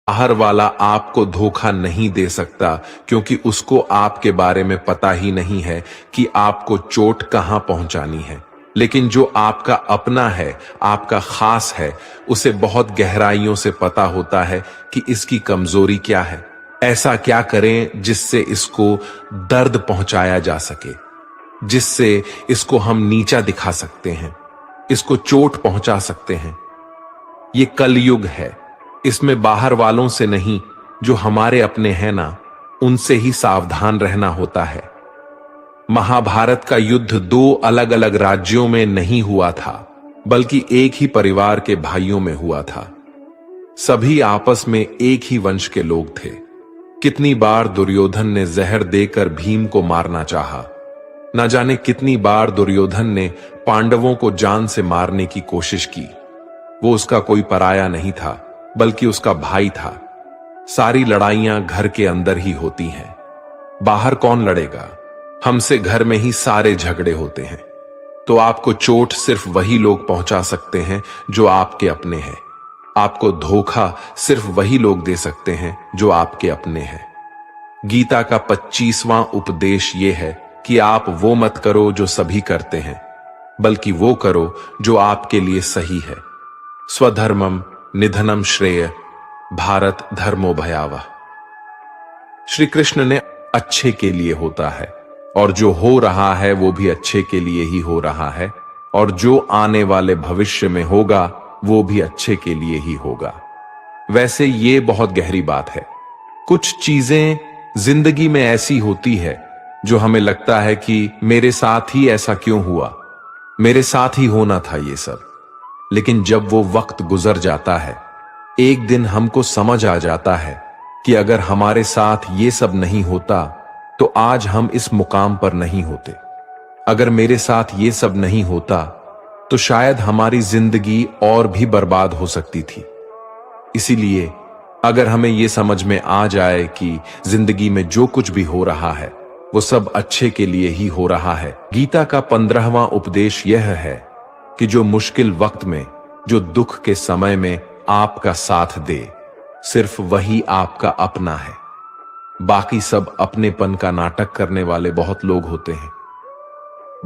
बाहर वाला आपको धोखा नहीं दे सकता, क्योंकि उसको आपके बारे में पता ही नहीं है कि आपको चोट कहां पहुंचानी है। लेकिन जो आपका अपना है, आपका खास है, उसे बहुत गहराइयों से पता होता है कि इसकी कमजोरी क्या है। ऐसा क्या करें जिससे इसको दर्द पहुंचाया जा सके, जिससे इसको हम नीचा दिखा सकते हैं, इसको चोट पहुंचा सकते हैं। ये कलयुग है, इसमें बाहर वालों से नहीं, जो हमारे अपने हैं ना, उनसे ही सावधान रहना होता है। महाभारत का युद्ध दो अलग अलग राज्यों में नहीं हुआ था, बल्कि एक ही परिवार के भाइयों में हुआ था। सभी आपस में एक ही वंश के लोग थे। कितनी बार दुर्योधन ने जहर देकर भीम को मारना चाहा, न जाने कितनी बार दुर्योधन ने पांडवों को जान से मारने की कोशिश की। वो उसका कोई पराया नहीं था, बल्कि उसका भाई था। सारी लड़ाइयां घर के अंदर ही होती हैं, बाहर कौन लड़ेगा? हमसे घर में ही सारे झगड़े होते हैं। तो आपको चोट सिर्फ वही लोग पहुंचा सकते हैं जो आपके अपने हैं। आपको धोखा सिर्फ वही लोग दे सकते हैं जो आपके अपने हैं। गीता का 25वां उपदेश यह है कि आप वो मत करो जो सभी करते हैं, बल्कि वो करो जो आपके लिए सही है। स्वधर्मम निधनम श्रेय, भारत धर्मो भयावह। श्री कृष्ण ने अच्छे के लिए होता है, और जो हो रहा है वो भी अच्छे के लिए ही हो रहा है, और जो आने वाले भविष्य में होगा वो भी अच्छे के लिए ही होगा। वैसे ये बहुत गहरी बात है। कुछ चीजें जिंदगी में ऐसी होती है जो हमें लगता है कि मेरे साथ ही ऐसा क्यों हुआ, मेरे साथ ही होना था ये सब। लेकिन जब वो वक्त गुजर जाता है, एक दिन हमको समझ आ जाता है कि अगर हमारे साथ ये सब नहीं होता तो आज हम इस मुकाम पर नहीं होते। अगर मेरे साथ ये सब नहीं होता तो शायद हमारी जिंदगी और भी बर्बाद हो सकती थी। इसीलिए अगर हमें ये समझ में आ जाए कि जिंदगी में जो कुछ भी हो रहा है वो सब अच्छे के लिए ही हो रहा है। गीता का 15वां उपदेश यह है कि जो मुश्किल वक्त में, जो दुख के समय में आपका साथ दे, सिर्फ वही आपका अपना है। बाकी सब अपनेपन का नाटक करने वाले बहुत लोग होते हैं।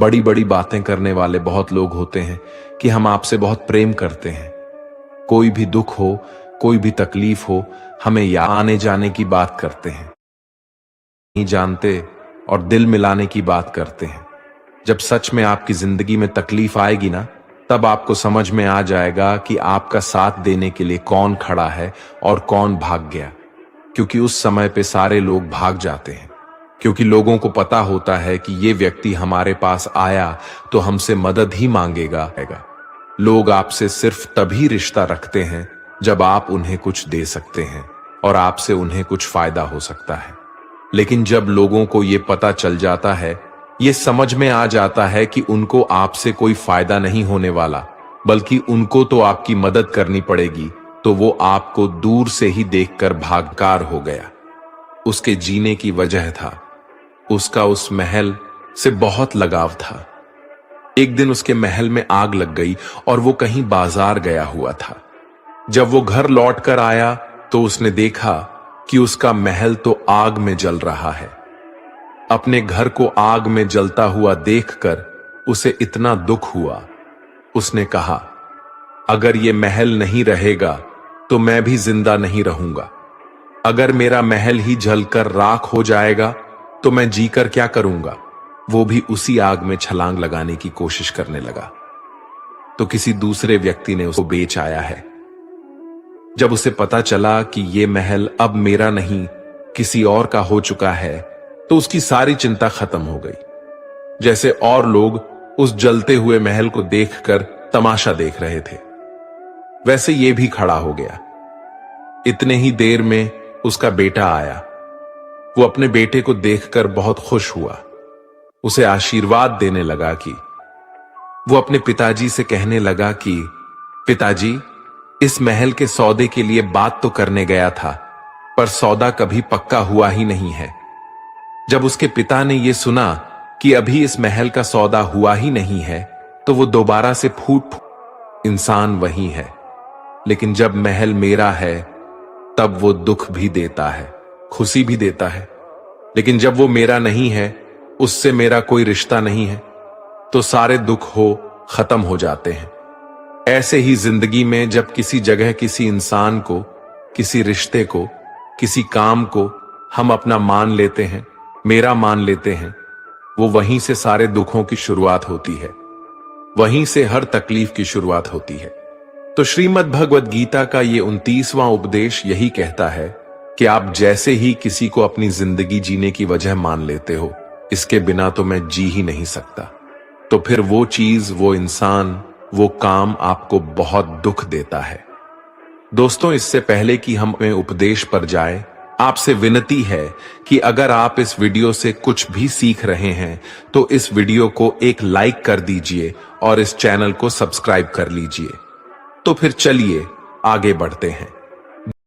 बड़ी बड़ी बातें करने वाले बहुत लोग होते हैं कि हम आपसे बहुत प्रेम करते हैं। कोई भी दुख हो, कोई भी तकलीफ हो, हमें यहाँ आने जाने की बात करते हैं, नहीं जानते, और दिल मिलाने की बात करते हैं। जब सच में आपकी जिंदगी में तकलीफ आएगी ना, तब आपको समझ में आ जाएगा कि आपका साथ देने के लिए कौन खड़ा है और कौन भाग गया। क्योंकि उस समय पे सारे लोग भाग जाते हैं, क्योंकि लोगों को पता होता है कि ये व्यक्ति हमारे पास आया तो हमसे मदद ही मांगेगा। लोग आपसे सिर्फ तभी रिश्ता रखते हैं जब आप उन्हें कुछ दे सकते हैं और आपसे उन्हें कुछ फायदा हो सकता है। लेकिन जब लोगों को ये पता चल जाता है, ये समझ में आ जाता है कि उनको आपसे कोई फायदा नहीं होने वाला, बल्कि उनको तो आपकी मदद करनी पड़ेगी, तो वो आपको दूर से ही देखकर भागकार हो गया। उसके जीने की वजह था, उसका उस महल से बहुत लगाव था। एक दिन उसके महल में आग लग गई और वो कहीं बाजार गया हुआ था। जब वो घर लौट कर आया तो उसने देखा कि उसका महल तो आग में जल रहा है। अपने घर को आग में जलता हुआ देखकर उसे इतना दुख हुआ। उसने कहा, अगर ये महल नहीं रहेगा तो मैं भी जिंदा नहीं रहूंगा। अगर मेरा महल ही जलकर राख हो जाएगा तो मैं जीकर क्या करूंगा। वो भी उसी आग में छलांग लगाने की कोशिश करने लगा। तो किसी दूसरे व्यक्ति ने उसको बेच आया है। जब उसे पता चला कि ये महल अब मेरा नहीं, किसी और का हो चुका है, तो उसकी सारी चिंता खत्म हो गई। जैसे और लोग उस जलते हुए महल को देखकर तमाशा देख रहे थे, वैसे ये भी खड़ा हो गया। इतने ही देर में उसका बेटा आया। वो अपने बेटे को देखकर बहुत खुश हुआ, उसे आशीर्वाद देने लगा कि वो अपने पिताजी से कहने लगा कि पिताजी, इस महल के सौदे के लिए बात तो करने गया था, पर सौदा कभी पक्का हुआ ही नहीं है। जब उसके पिता ने यह सुना कि अभी इस महल का सौदा हुआ ही नहीं है, तो वो दोबारा से फूट इंसान वही है, लेकिन जब महल मेरा है तब वो दुख भी देता है, खुशी भी देता है। लेकिन जब वो मेरा नहीं है, उससे मेरा कोई रिश्ता नहीं है, तो सारे दुख खत्म हो जाते हैं। ऐसे ही जिंदगी में जब किसी जगह किसी इंसान को, किसी रिश्ते को, किसी काम को हम अपना मान लेते हैं, मेरा मान लेते हैं, वो वहीं से सारे दुखों की शुरुआत होती है, वहीं से हर तकलीफ की शुरुआत होती है। तो श्रीमद् भगवद गीता का ये 29वां उपदेश यही कहता है कि आप जैसे ही किसी को अपनी जिंदगी जीने की वजह मान लेते हो, इसके बिना तो मैं जी ही नहीं सकता, तो फिर वो चीज, वो इंसान, वो काम आपको बहुत दुख देता है। दोस्तों, इससे पहले कि हम अपने उपदेश पर जाएं, आपसे विनती है कि अगर आप इस वीडियो से कुछ भी सीख रहे हैं तो इस वीडियो को एक लाइक कर दीजिए और इस चैनल को सब्सक्राइब कर लीजिए। तो फिर चलिए आगे बढ़ते हैं।